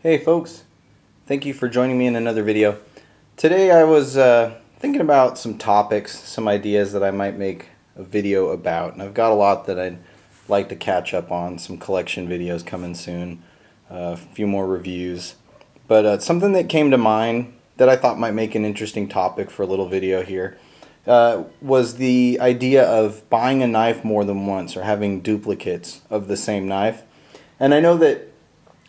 Hey folks, thank you for joining me in another video. Today I was thinking about some topics, some ideas that I might make a video about, and I've got a lot that I'd like to catch up on, some collection videos coming soon, a few more reviews, but something that came to mind that I thought might make an interesting topic for a little video here was the idea of buying a knife more than once or having duplicates of the same knife. And I know that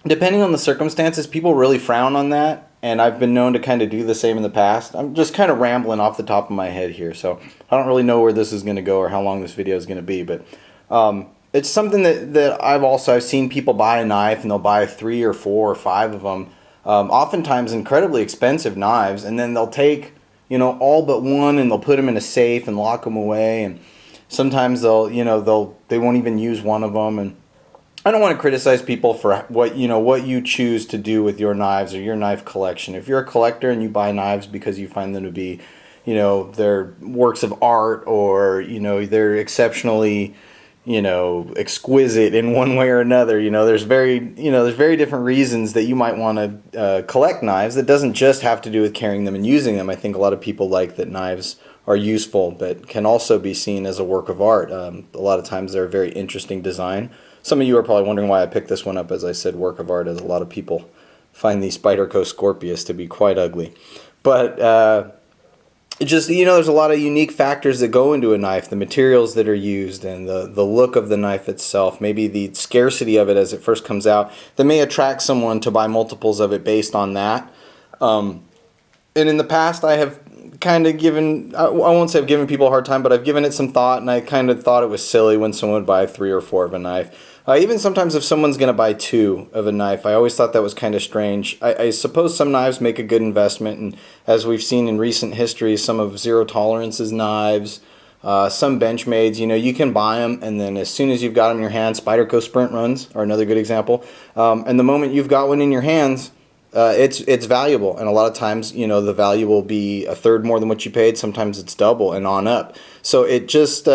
depending on the circumstances, people really frown on that, and I've been known to kind of do the same in the past. I'm just kind of rambling off the top of my head here, so I don't really know where this is going to go or how long this video is going to be, but it's something that I've seen people buy a knife, and they'll buy 3 or 4 or 5 of them, oftentimes incredibly expensive knives, and then they'll take, all but one, and they'll put them in a safe and lock them away, and sometimes they won't even use one of them. And I don't want to criticize people for what you choose to do with your knives or your knife collection. If you're a collector and you buy knives because you find them to be, they're works of art, or they're exceptionally, exquisite in one way or another. There's very different reasons that you might want to collect knives. That doesn't just have to do with carrying them and using them. I think a lot of people like that knives are useful, but can also be seen as a work of art. A lot of times they're a very interesting design. Some of you are probably wondering why I picked this one up. As I said, work of art, as a lot of people find the Spyderco Scorpius to be quite ugly. But there's a lot of unique factors that go into a knife, the materials that are used, and the look of the knife itself, maybe the scarcity of it as it first comes out, that may attract someone to buy multiples of it based on that. And in the past, I have kind of I won't say I've given people a hard time, but I've given it some thought, and I kind of thought it was silly when someone would buy 3 or 4 of a knife. Even sometimes if someone's going to buy 2 of a knife, I always thought that was kind of strange. I suppose some knives make a good investment, and as we've seen in recent history, some of Zero Tolerance's knives, some Benchmade's, you can buy them, and then as soon as you've got them in your hands, Spyderco Sprint Runs are another good example, and the moment you've got one in your hands, it's valuable, and a lot of times, the value will be a third more than what you paid. Sometimes it's double and on up. So it just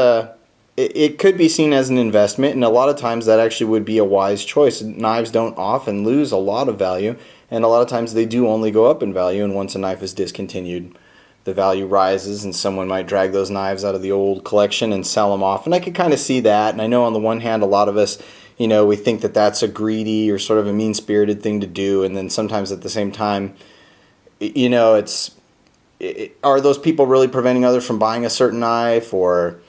it could be seen as an investment, and a lot of times that actually would be a wise choice. Knives don't often lose a lot of value, and a lot of times they do only go up in value, and once a knife is discontinued, the value rises, and someone might drag those knives out of the old collection and sell them off. And I could kind of see that, and I know on the one hand a lot of us, we think that that's a greedy or sort of a mean-spirited thing to do, and then sometimes at the same time, are those people really preventing others from buying a certain knife, or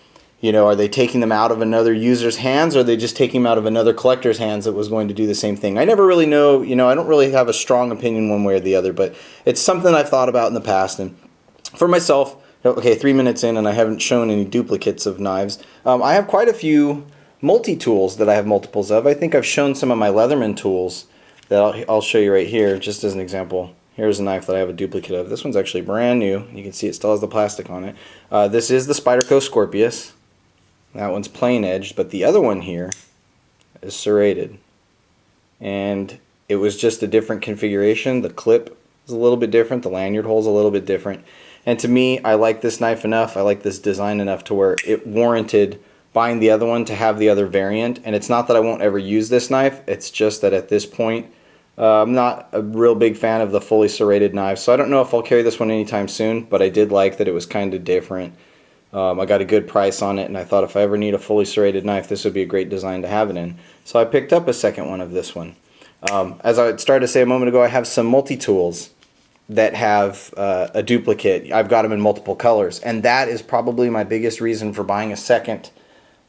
are they taking them out of another user's hands, or are they just taking them out of another collector's hands that was going to do the same thing? I never really know, I don't really have a strong opinion one way or the other, but it's something I've thought about in the past. And for myself, okay, 3 minutes in and I haven't shown any duplicates of knives. I have quite a few multi-tools that I have multiples of. I think I've shown some of my Leatherman tools that I'll show you right here, just as an example. Here's a knife that I have a duplicate of. This one's actually brand new. You can see it still has the plastic on it. This is the Spyderco Scorpius. That one's plain edged, but the other one here is serrated. And it was just a different configuration. The clip is a little bit different. The lanyard hole's a little bit different. And to me, I like this knife enough, I like this design enough to where it warranted buying the other one to have the other variant. And it's not that I won't ever use this knife, it's just that at this point, I'm not a real big fan of the fully serrated knives. So I don't know if I'll carry this one anytime soon, but I did like that it was kind of different. I got a good price on it, and I thought if I ever need a fully serrated knife, this would be a great design to have it in. So I picked up a second one of this one. As I started to say a moment ago, I have some multi-tools that have a duplicate. I've got them in multiple colors, and that is probably my biggest reason for buying a second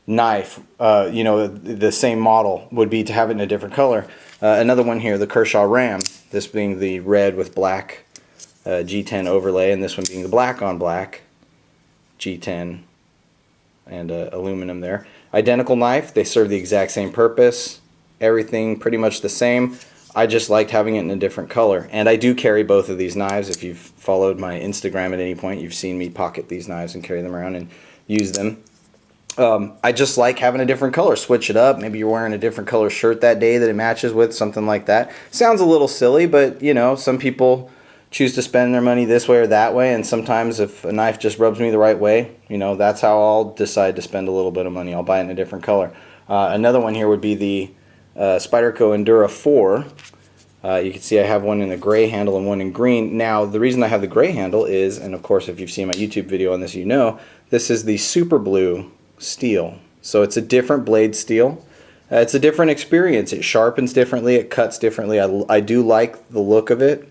knife. The same model would be to have it in a different color. Another one here, the Kershaw Ram, this being the red with black G10 overlay, and this one being the black on black G10 and aluminum there. Identical knife, they serve the exact same purpose, everything pretty much the same. I just liked having it in a different color, and I do carry both of these knives. If you've followed my Instagram at any point, you've seen me pocket these knives and carry them around and use them. I just like having a different color, switch it up. Maybe you're wearing a different color shirt that day that it matches with, something like that. Sounds a little silly, but some people choose to spend their money this way or that way, and sometimes if a knife just rubs me the right way, that's how I'll decide to spend a little bit of money. I'll buy it in a different color. Another one here would be the Spyderco Endura 4. You can see I have one in a gray handle and one in green. Now, the reason I have the gray handle is, and of course if you've seen my YouTube video on this, you know, this is the super blue steel. So it's a different blade steel. It's a different experience. It sharpens differently, it cuts differently. I do like the look of it.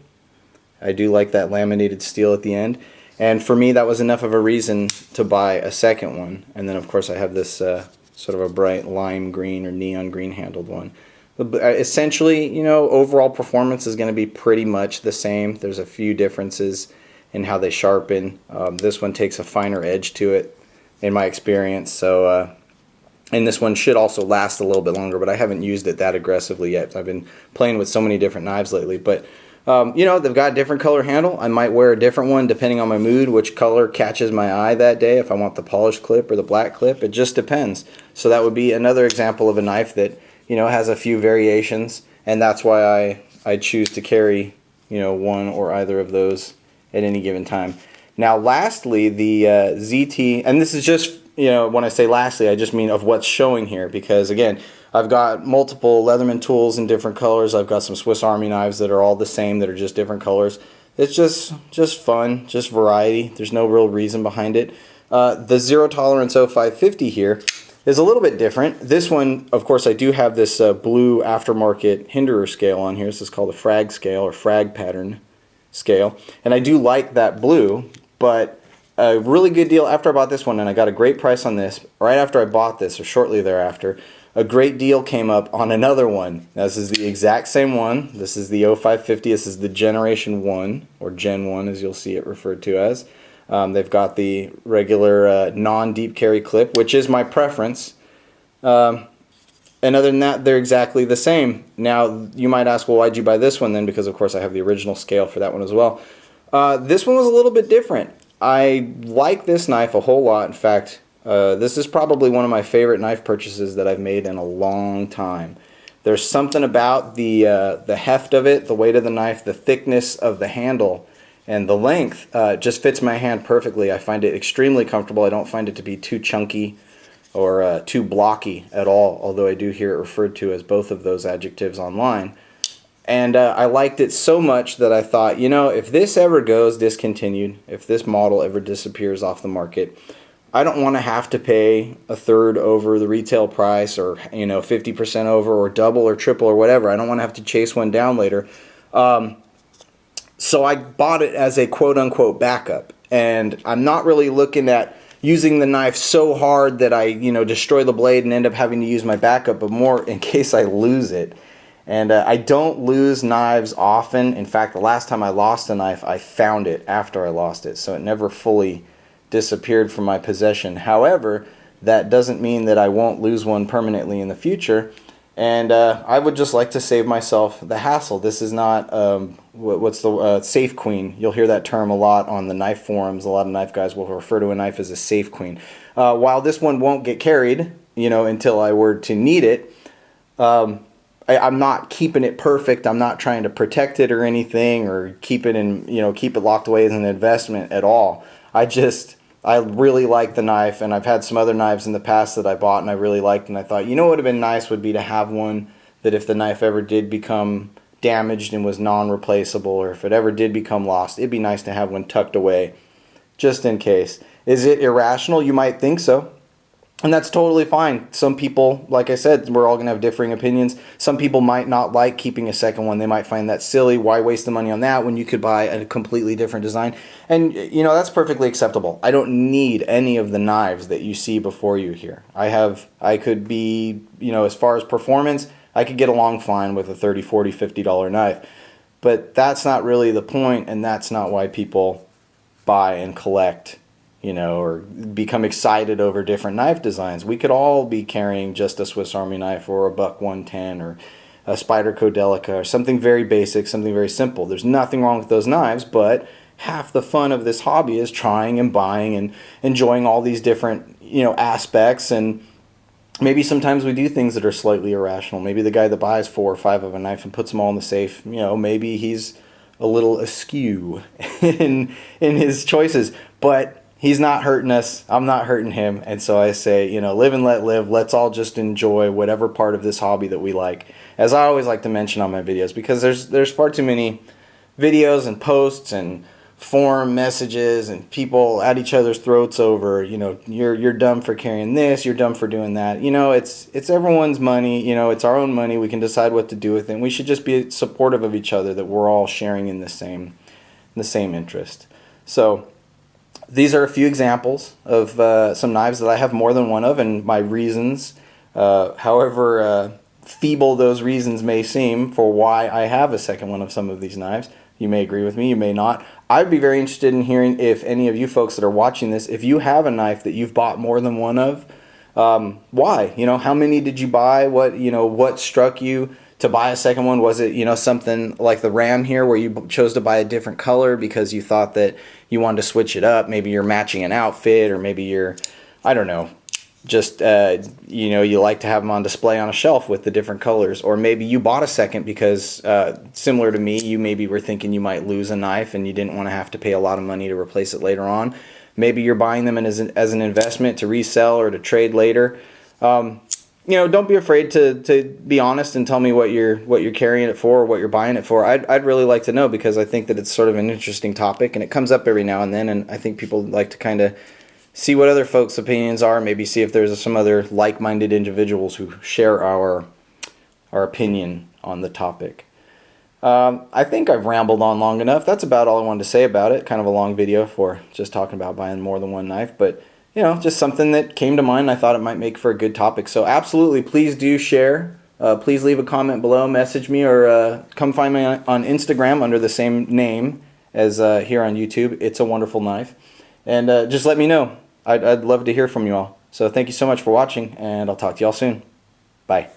I do like that laminated steel at the end. And for me, that was enough of a reason to buy a second one. And then of course I have this sort of a bright lime green or neon green handled one. Essentially, you know, overall performance is going to be pretty much the same. There's a few differences in how they sharpen. This one takes a finer edge to it in my experience. So, and this one should also last a little bit longer, but I haven't used it that aggressively yet. I've been playing with so many different knives lately. But you know, they've got a different color handle. I might wear a different one depending on my mood, which color catches my eye that day, if I want the polished clip or the black clip. It just depends. So that would be another example of a knife that, you know, has a few variations, and that's why I choose to carry, you know, one or either of those at any given time. Now lastly, the ZT, and this is just, you know, when I say lastly, I just mean of what's showing here, because again, I've got multiple Leatherman tools in different colors. I've got some Swiss Army knives that are all the same, that are just different colors. It's just fun, just variety. There's no real reason behind it. The Zero Tolerance 0550 here is a little bit different. This one, of course, I do have this blue aftermarket Hinderer scale on here. This is called a frag scale or frag pattern scale. And I do like that blue, but a really good deal after I bought this one, and I got a great price on this. Right after I bought this, or shortly thereafter, a great deal came up on another one. Now, this is the exact same one. This is the 0550. This is the Generation 1, or Gen 1 as you'll see it referred to as. They've got the regular non-deep carry clip, which is my preference. And other than that, they're exactly the same. Now, you might ask, well, why'd you buy this one then? Because, of course, I have the original scale for that one as well. This one was a little bit different. I like this knife a whole lot. In fact, this is probably one of my favorite knife purchases that I've made in a long time. There's something about the heft of it, the weight of the knife, the thickness of the handle, and the length just fits my hand perfectly. I find it extremely comfortable. I don't find it to be too chunky or too blocky at all, although I do hear it referred to as both of those adjectives online. And I liked it so much that I thought, you know, if this ever goes discontinued, if this model ever disappears off the market, I don't want to have to pay a third over the retail price, or, you know, 50% over, or double or triple or whatever. I don't want to have to chase one down later. So I bought it as a quote-unquote backup, and I'm not really looking at using the knife so hard that I, you know, destroy the blade and end up having to use my backup, but more in case I lose it. And I don't lose knives often. In fact, the last time I lost a knife, I found it after I lost it, so it never fully disappeared from my possession. However, that doesn't mean that I won't lose one permanently in the future. And I would just like to save myself the hassle. This is not, what's the safe queen. You'll hear that term a lot on the knife forums. A lot of knife guys will refer to a knife as a safe queen. While this one won't get carried, you know, until I were to need it, I'm not keeping it perfect. I'm not trying to protect it or anything, or keep it in, you know, keep it locked away as an investment at all. I really like the knife, and I've had some other knives in the past that I bought and I really liked, and I thought, you know what would have been nice would be to have one that if the knife ever did become damaged and was non-replaceable, or if it ever did become lost, it'd be nice to have one tucked away just in case. Is it irrational? You might think so. And that's totally fine. Some people, like I said, we're all going to have differing opinions. Some people might not like keeping a second one. They might find that silly. Why waste the money on that when you could buy a completely different design? And, you know, that's perfectly acceptable. I don't need any of the knives that you see before you here. I could be, you know, as far as performance, I could get along fine with a $30, $40, $50 knife. But that's not really the point, and that's not why people buy and collect, you know, or become excited over different knife designs. We could all be carrying just a Swiss Army knife, or a Buck 110, or a Spyderco Delica, or something very basic, something very simple. There's nothing wrong with those knives, but half the fun of this hobby is trying and buying and enjoying all these different, you know, aspects. And maybe sometimes we do things that are slightly irrational. Maybe the guy that buys 4 or 5 of a knife and puts them all in the safe, you know, maybe he's a little askew in his choices. But he's not hurting us, I'm not hurting him, and so I say, you know, live and let live. Let's all just enjoy whatever part of this hobby that we like. As I always like to mention on my videos, because there's far too many videos and posts and forum messages and people at each other's throats over, you know, you're dumb for carrying this, you're dumb for doing that. You know, it's everyone's money, you know, it's our own money. We can decide what to do with it. And we should just be supportive of each other, that we're all sharing in the same interest. So these are a few examples of some knives that I have more than one of, and my reasons, however feeble those reasons may seem for why I have a second one of some of these knives. You may agree with me, you may not. I'd be very interested in hearing if any of you folks that are watching this, if you have a knife that you've bought more than one of, why? You know, how many did you buy? What, you know, what struck you to buy a second one? Was it, you know, something like the Ram here where you chose to buy a different color because you thought that you wanted to switch it up? Maybe you're matching an outfit, or maybe you're, I don't know, just, you know, you like to have them on display on a shelf with the different colors. Or maybe you bought a second because, similar to me, you maybe were thinking you might lose a knife and you didn't want to have to pay a lot of money to replace it later on. Maybe you're buying them as an investment to resell or to trade later. You know, don't be afraid to be honest and tell me what you're carrying it for, or what you're buying it for. I'd really like to know, because I think that it's sort of an interesting topic, and it comes up every now and then, and I think people like to kind of see what other folks' opinions are, maybe see if there's some other like-minded individuals who share our opinion on the topic. I think I've rambled on long enough. That's about all I wanted to say about it. Kind of a long video for just talking about buying more than one knife, but you know, just something that came to mind. I thought it might make for a good topic. So absolutely, please do share. Please leave a comment below, message me, or come find me on Instagram under the same name as here on YouTube. It's a Wonderful Knife. And just let me know. I'd love to hear from you all. So thank you so much for watching, and I'll talk to you all soon. Bye.